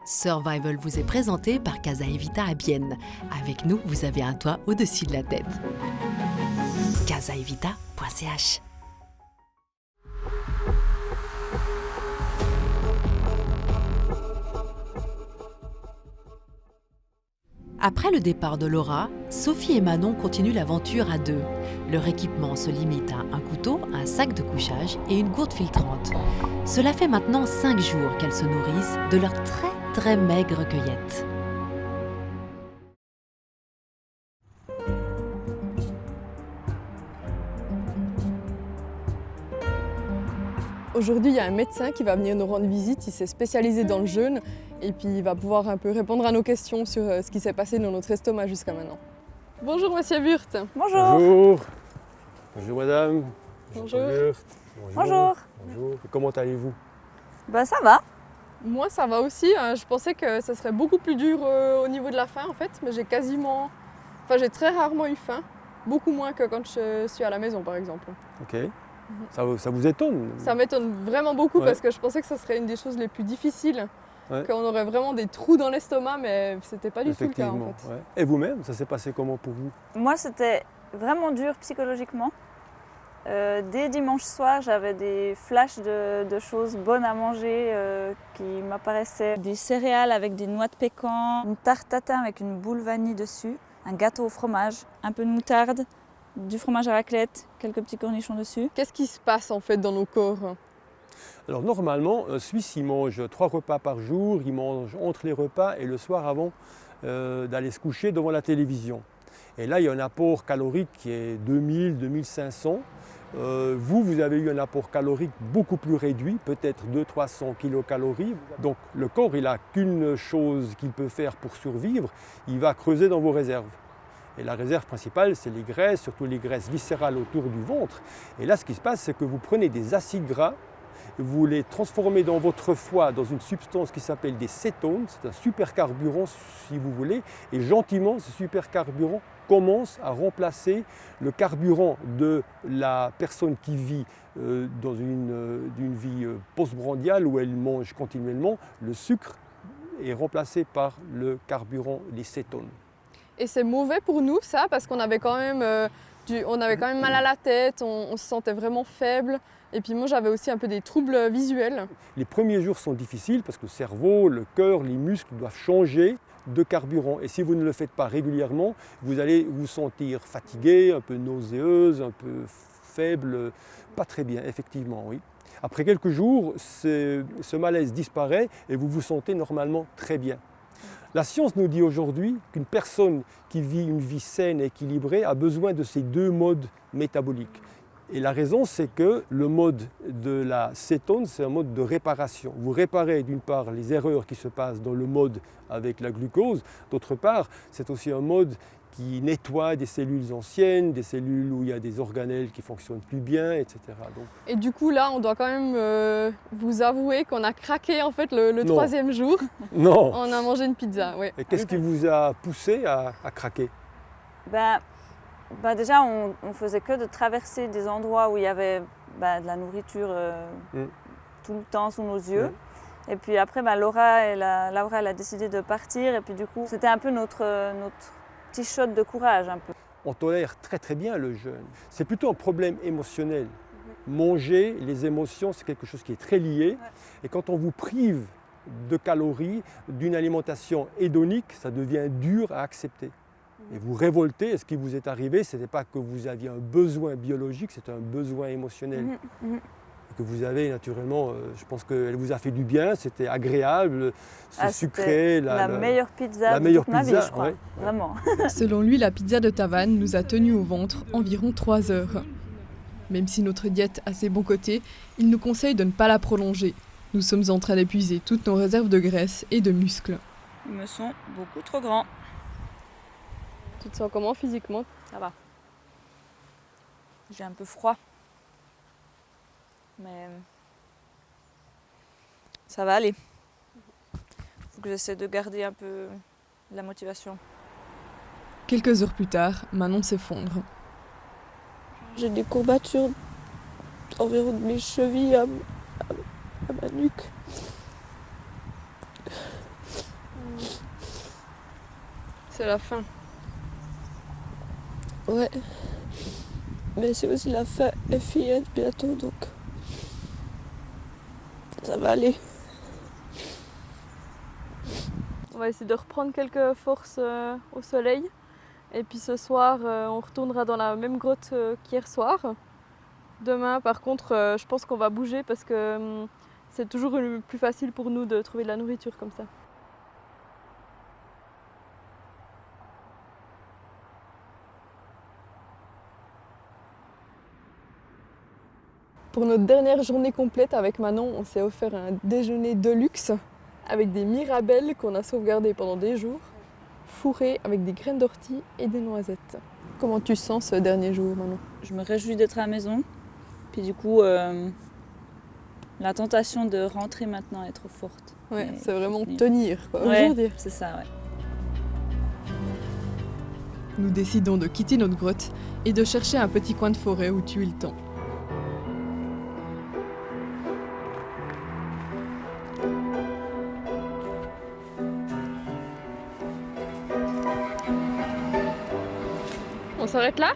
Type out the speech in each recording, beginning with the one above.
Survival vous est présenté par Casa Evita à Bienne. Avec nous, vous avez un toit au-dessus de la tête. casaevita.ch. Après le départ de Laura, Sophie et Manon continuent l'aventure à deux. Leur équipement se limite à un couteau, un sac de couchage et une gourde filtrante. Cela fait maintenant 5 jours qu'elles se nourrissent de leur très maigre cueillette. Aujourd'hui, il y a un médecin qui va venir nous rendre visite. Il s'est spécialisé dans le jeûne et puis il va pouvoir un peu répondre à nos questions sur ce qui s'est passé dans notre estomac jusqu'à maintenant. Bonjour Monsieur Wurt. Bonjour. Bonjour. Bonjour madame. Bonjour. Bonjour. Bonjour. Et comment allez-vous? Bah ça va. Moi ça va aussi. Je pensais que ça serait beaucoup plus dur au niveau de la faim en fait, mais j'ai très rarement eu faim. Beaucoup moins que quand je suis à la maison par exemple. Ok. Ça vous étonne? Ça m'étonne vraiment beaucoup parce que je pensais que ça serait une des choses les plus difficiles. Qu'on aurait vraiment des trous dans l'estomac, mais c'était pas du tout le cas en fait. Ouais. Et vous-même, ça s'est passé comment pour vous? Moi c'était vraiment dur psychologiquement. Dès dimanche soir, j'avais des flashs de choses bonnes à manger qui m'apparaissaient. Des céréales avec des noix de pécan, une tarte tatin avec une boule vanille dessus, un gâteau au fromage, un peu de moutarde, du fromage à raclette, quelques petits cornichons dessus. Qu'est-ce qui se passe en fait dans nos corps? Alors normalement, un Suisse, il mange 3 repas par jour, il mange entre les repas et le soir avant d'aller se coucher devant la télévision. Et là, il y a un apport calorique qui est 2000-2500. Vous avez eu un apport calorique beaucoup plus réduit, peut-être 200-300 kilocalories. Donc le corps, il n'a qu'une chose qu'il peut faire pour survivre, il va creuser dans vos réserves. Et la réserve principale, c'est les graisses, surtout les graisses viscérales autour du ventre. Et là, ce qui se passe, c'est que vous prenez des acides gras, vous les transformez dans votre foie dans une substance qui s'appelle des cétones, c'est un supercarburant si vous voulez, et gentiment, ce supercarburant commence à remplacer le carburant de la personne qui vit dans une vie postprandiale où elle mange continuellement. Le sucre est remplacé par le carburant, les cétones. Et c'est mauvais pour nous ça, parce qu'on avait quand même, mal à la tête, on se sentait vraiment faible. Et puis moi j'avais aussi un peu des troubles visuels. Les premiers jours sont difficiles parce que le cerveau, le cœur, les muscles doivent changer de carburant. Et si vous ne le faites pas régulièrement, vous allez vous sentir fatigué, un peu nauséeuse, un peu faible, pas très bien, effectivement, oui. Après quelques jours, ce malaise disparaît et vous vous sentez normalement très bien. La science nous dit aujourd'hui qu'une personne qui vit une vie saine et équilibrée a besoin de ces 2 modes métaboliques. Et la raison, c'est que le mode de la cétone, c'est un mode de réparation. Vous réparez d'une part les erreurs qui se passent dans le mode avec la glucose, d'autre part, c'est aussi un mode qui nettoie des cellules anciennes, des cellules où il y a des organelles qui ne fonctionnent plus bien, etc. Donc... Et du coup, là, on doit quand même vous avouer qu'on a craqué en fait le 3e jour. Non. On a mangé une pizza, oui. Et qu'est-ce qui vous a poussé à craquer? Déjà, on faisait que de traverser des endroits où il y avait de la nourriture tout le temps sous nos yeux. Et puis après, Laura, elle a décidé de partir. Et puis du coup, c'était un peu notre petit shot de courage. Un peu. On tolère très bien le jeûne. C'est plutôt un problème émotionnel. Manger, les émotions, c'est quelque chose qui est très lié. Et quand on vous prive de calories, d'une alimentation hédonique, ça devient dur à accepter. Et vous révoltez, et ce qui vous est arrivé, ce n'était pas que vous aviez un besoin biologique, c'était un besoin émotionnel. Et que vous avez naturellement, je pense qu'elle vous a fait du bien, c'était agréable, sucré. La meilleure pizza de toute ma vie, je crois, vraiment. Selon lui, la pizza de Tavannes nous a tenus au ventre environ 3 heures. Même si notre diète a ses bons côtés, il nous conseille de ne pas la prolonger. Nous sommes en train d'épuiser toutes nos réserves de graisse et de muscles. Ils me sont beaucoup trop grands. Tu te sens comment physiquement? Ça va. J'ai un peu froid. Mais ça va aller. Faut que j'essaie de garder un peu la motivation. Quelques heures plus tard, Manon s'effondre. J'ai des courbatures environ de mes chevilles à ma nuque. C'est la fin. Ouais. Mais c'est aussi la fin des fillettes bientôt, donc ça va aller. On va essayer de reprendre quelques forces au soleil. Et puis ce soir, on retournera dans la même grotte qu'hier soir. Demain, par contre, je pense qu'on va bouger parce que c'est toujours plus facile pour nous de trouver de la nourriture comme ça. Pour notre dernière journée complète avec Manon, on s'est offert un déjeuner de luxe avec des mirabelles qu'on a sauvegardées pendant des jours, fourrées avec des graines d'ortie et des noisettes. Comment tu sens ce dernier jour, Manon? Je me réjouis d'être à la maison. Puis du coup, la tentation de rentrer maintenant est trop forte. Ouais, Mais c'est vraiment faut tenir, quoi. Ouais, Aujourd'hui. c'est ça, ouais. Nous décidons de quitter notre grotte et de chercher un petit coin de forêt où tuer le temps. On s'arrête là?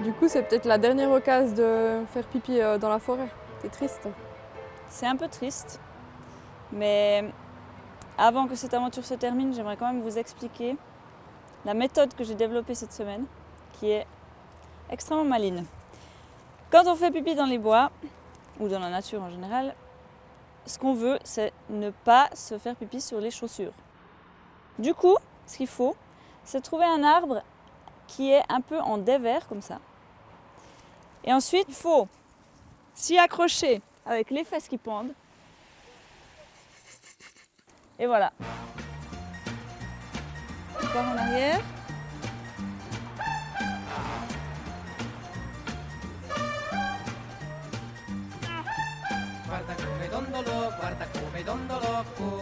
Du coup, c'est peut-être la dernière occasion de faire pipi dans la forêt. C'est triste. C'est un peu triste, mais avant que cette aventure se termine, j'aimerais quand même vous expliquer la méthode que j'ai développée cette semaine, qui est extrêmement maligne. Quand on fait pipi dans les bois, ou dans la nature en général, ce qu'on veut, c'est ne pas se faire pipi sur les chaussures. Du coup, ce qu'il faut, c'est trouver un arbre qui est un peu en dévers, comme ça. Et ensuite, il faut s'y accrocher avec les fesses qui pendent. Et voilà. On part en arrière.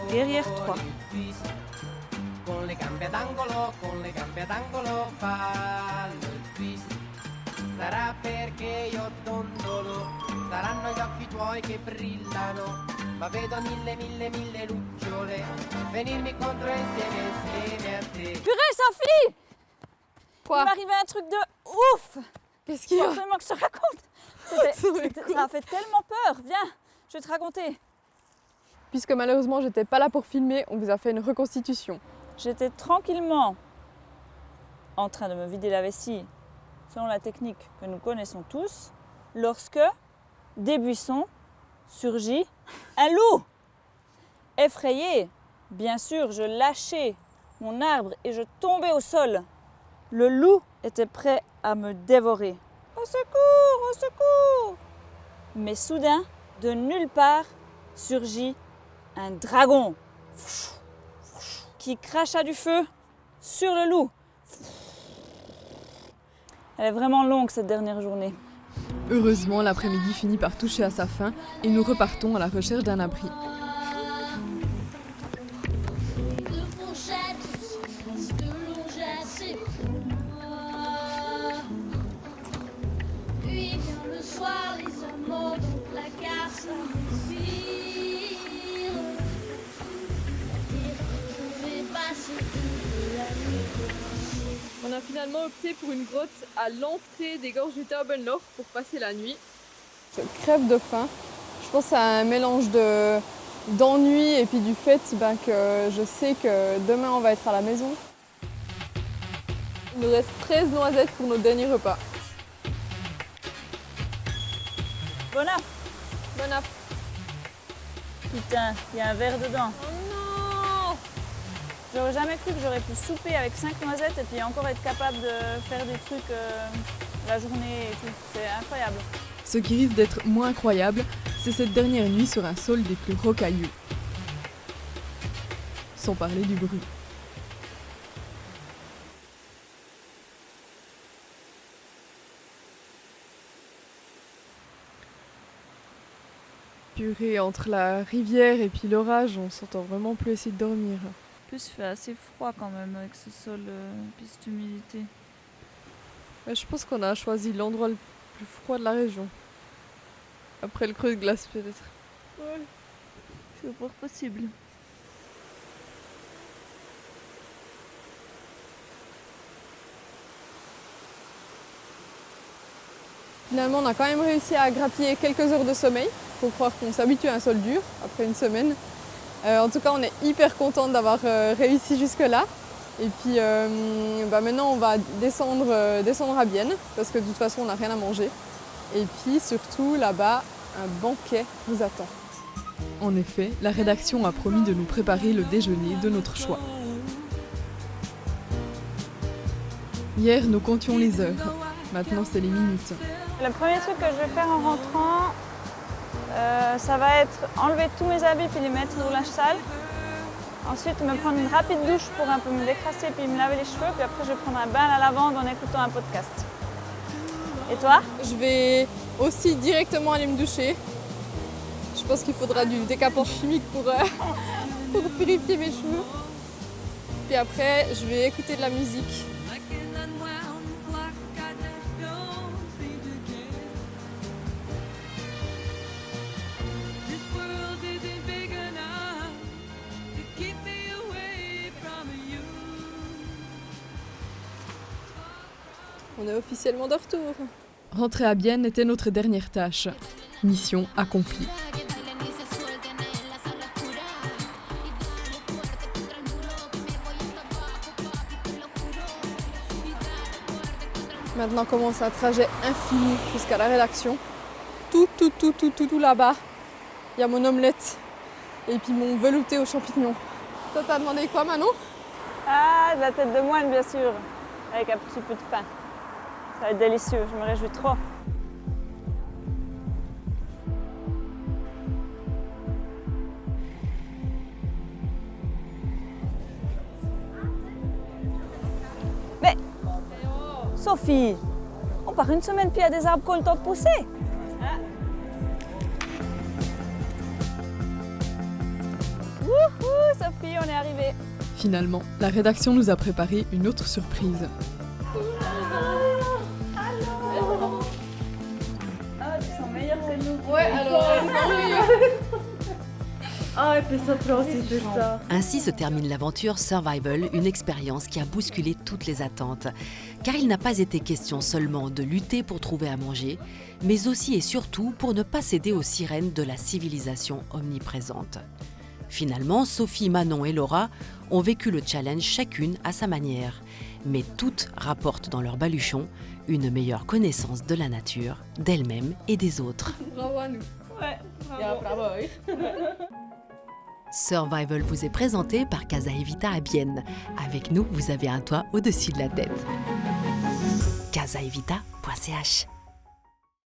Derrière 3. Con le gambe ad angolo fallo il twist. Sarà perché io dondolo, saranno gli occhi tuoi che brillano, ma vedo mille lucciole venirmi contro insieme a te. Purée, Sophie! Quoi? Il m'arrivait un truc de ouf! Qu'est-ce qu'il y Faut a? absolument que je te raconte. Ça a fait tellement peur. Viens, je vais te raconter. Puisque malheureusement, j'étais pas là pour filmer, on vous a fait une reconstitution. J'étais tranquillement en train de me vider la vessie, selon la technique que nous connaissons tous, lorsque des buissons surgit un loup. Effrayé, bien sûr, je lâchais mon arbre et je tombais au sol. Le loup était prêt à me dévorer. Au secours, au secours! Mais soudain, de nulle part, surgit un dragon qui cracha du feu sur le loup. Elle est vraiment longue cette dernière journée. Heureusement, l'après-midi finit par toucher à sa fin et nous repartons à la recherche d'un abri. On a finalement opté pour une grotte à l'entrée des gorges du Taubenloch pour passer la nuit. Je crève de faim. Je pense à un mélange d'ennui et puis du fait que je sais que demain on va être à la maison. Il nous reste 13 noisettes pour notre dernier repas. Bon app. Bon app. Putain, il y a un verre dedans. Oh non! J'aurais jamais cru que j'aurais pu souper avec 5 noisettes et puis encore être capable de faire des trucs la journée et tout. C'est incroyable. Ce qui risque d'être moins incroyable, c'est cette dernière nuit sur un sol des plus rocailleux. Sans parler du bruit. Purée, entre la rivière et puis l'orage, on s'entend vraiment plus essayer de dormir. En plus, il fait assez froid quand même avec ce sol et cette humidité. Mais je pense qu'on a choisi l'endroit le plus froid de la région. Après le creux de glace peut-être. Ouais, c'est fort possible. Finalement, on a quand même réussi à grappiller quelques heures de sommeil. Il faut croire qu'on s'habitue à un sol dur après une semaine. En tout cas, on est hyper contente d'avoir réussi jusque-là. Et puis maintenant, on va descendre à Bienne parce que de toute façon, on n'a rien à manger. Et puis surtout, là-bas, un banquet nous attend. En effet, la rédaction a promis de nous préparer le déjeuner de notre choix. Hier, nous comptions les heures. Maintenant, c'est les minutes. Le premier truc que je vais faire en rentrant, ça va être enlever tous mes habits puis les mettre au linge sale. Ensuite, me prendre une rapide douche pour un peu me décrasser puis me laver les cheveux. Puis après, je vais prendre un bain à la lavande en écoutant un podcast. Et toi? Je vais aussi directement aller me doucher. Je pense qu'il faudra du décapant chimique pour purifier mes cheveux. Puis après, je vais écouter de la musique. On est officiellement de retour. Rentrer à Bienne était notre dernière tâche. Mission accomplie. Maintenant commence un trajet infini jusqu'à la rédaction. Tout là-bas, il y a mon omelette et puis mon velouté aux champignons. Toi, t'as demandé quoi, Manon? Ah, de la tête de moine, bien sûr, avec un petit peu de pain. Ça va être délicieux, je me réjouis trop. Mais, Sophie, on part une semaine puis il y a des arbres qui ont le temps de pousser. Wouhou, Sophie, on est arrivés. Finalement, la rédaction nous a préparé une autre surprise. Ah, tu sens meilleur que nous. Ouais, alors... Ah, il fait ça pleurer, c'était ça. Ainsi se termine l'aventure Survival, une expérience qui a bousculé toutes les attentes. Car il n'a pas été question seulement de lutter pour trouver à manger, mais aussi et surtout pour ne pas céder aux sirènes de la civilisation omniprésente. Finalement, Sophie, Manon et Laura ont vécu le challenge chacune à sa manière. Mais toutes rapportent dans leur baluchon une meilleure connaissance de la nature, d'elles-mêmes et des autres. Bravo à nous. Ouais, Bravo. Survival vous est présenté par Casa Evita à Bienne. Avec nous, vous avez un toit au-dessus de la tête. casaevita.ch